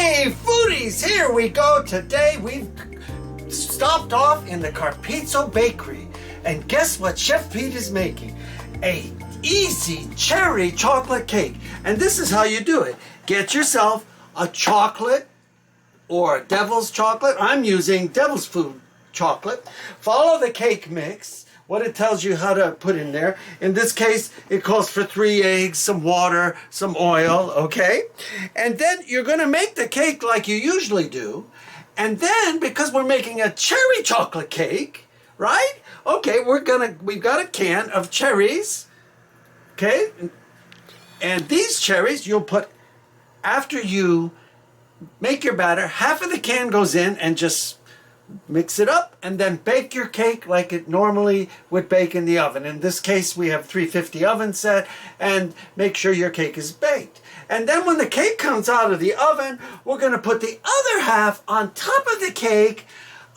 Hey foodies, here we go. Today we've stopped off in the Carpizzo Bakery, and guess what Chef Pete is making? A easy cherry chocolate cake. And this is how you do it. Get yourself a chocolate or devil's chocolate. I'm using devil's food chocolate. Follow the cake mix, what it tells you how to put in there. In this case, it calls for 3 eggs, some water, some oil, okay? And then you're gonna make the cake like you usually do. And then, because we're making a cherry chocolate cake, right? Okay, we've got a can of cherries, okay? And these cherries you'll put, after you make your batter, half of the can goes in and just mix it up, and then bake your cake like it normally would bake in the oven. In this case, we have 350 oven set, and make sure your cake is baked. And then when the cake comes out of the oven, we're going to put the other half on top of the cake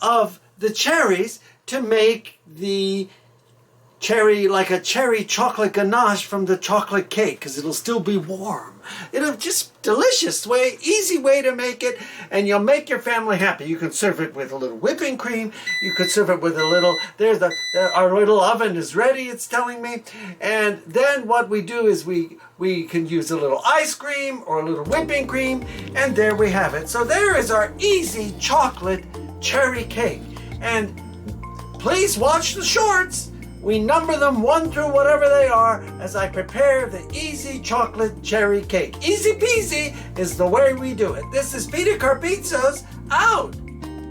of the cherries to make the cherry, like a cherry chocolate ganache from the chocolate cake, because it'll still be warm. It'll just delicious way, easy way to make it, and you'll make your family happy. You can serve it with a little whipping cream. You could serve it with a little, our little oven is ready, it's telling me. And then what we do is we can use a little ice cream or a little whipping cream, and there we have it. So there is our easy chocolate cherry cake. And please watch the shorts. We number them 1 through whatever they are as I prepare the easy chocolate cherry cake. Easy peasy is the way we do it. This is Peter Carpizzo's out.